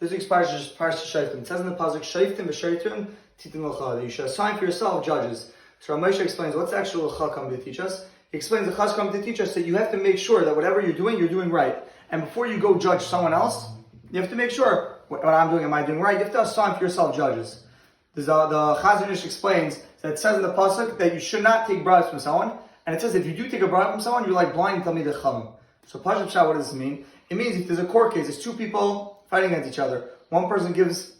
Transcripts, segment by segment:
This week's Parshas is Parshas Shoftim. It says in the pasuk, Shoftim v'shoftim titin l'cha, that you should assign for yourself judges. So Rav Moshe explains what's the actual l'cha coming to teach us. He explains the chaz coming to teach us that you have to make sure that whatever you're doing right. And before you go judge someone else, you have to make sure what I'm doing, am I doing right? You have to assign for yourself judges. The Chazon Ish explains that it says in the pasuk that you should not take bribes from someone, and it says if you do take a bribe from someone, you're like blind Talmidei Chachamim. So Parshas Shoftim, what does this mean? It means if there's a court case, there's two people fighting against each other. One person gives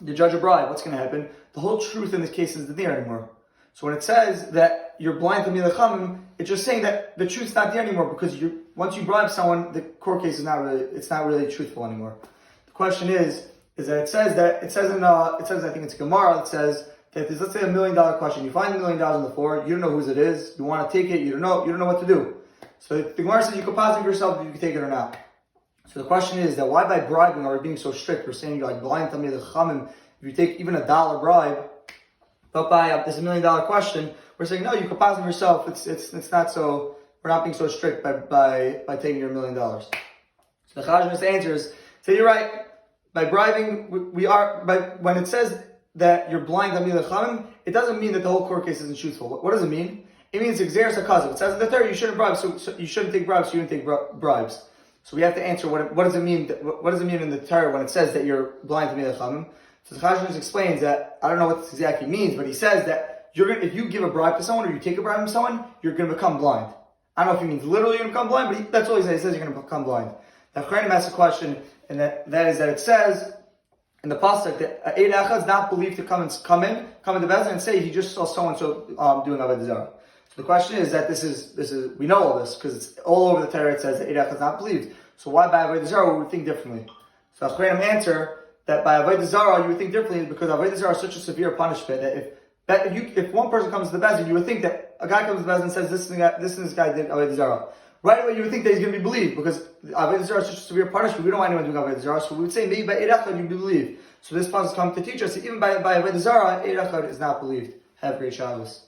the judge a bribe. What's going to happen? The whole truth in this case isn't there anymore. So when it says that you're blind Talmidei Chachamim, it's just saying that the truth's not there anymore because once you bribe someone, the court case is not really truthful anymore. The question is that it says I think it's Gemara. It says that there's, let's say, $1 million question. You find $1 million on the floor. You don't know whose it is. You want to take it. You don't know what to do. So the Gemara says you could positive yourself if you can take it or not. So the question is that why by bribing are we being so strict? We're saying you're like blind Talmidei Chachamim. If you take even $1 bribe, but by this $1 million question, we're saying no, you could positive yourself. It's not so. We're not being so strict by taking your $1 million. So the Chazon's answers say you're right. By bribing, when it says that you're blind Talmidei Chachamim, it doesn't mean that the whole court case isn't truthful. What does it mean? It means exeris hakazav. It says in the Torah you shouldn't bribe, so you shouldn't take bribes. So you didn't take bribes. So we have to answer what does it mean? What does it mean in the Torah when it says that you're blind Talmidei Chachamim? So the Chazon explains that I don't know what this exactly means, but he says that if you give a bribe to someone or you take a bribe from someone, you're going to become blind. I don't know if he means literally you're going to become blind, but that's all he says. He says you're going to become blind. Now, Chayim asks a question, and that is that it says in the pasuk that Eid Echad is not believed to come in the Bezdin and say he just saw so and so doing avodah zarah. So the question is that this is we know all this because it's all over the Torah. It says that Eid Echad is not believed. So why by avodah zarah would we think differently? So Chayim answer that by avodah zarah you would think differently because avodah zarah is such a severe punishment that if one person comes to the Bezdin, you would think that a guy comes to the Bezdin and says this and this guy did avodah zarah. Right away, you would think that he's going to be believed because avodah zarah is such a severe punishment. We don't want anyone doing avodah zarah, so we would say maybe by Eid Echad you believe. So this pasuk comes to teach us that even by avodah zarah, Eid Echad is not believed. Have a great Shabbos.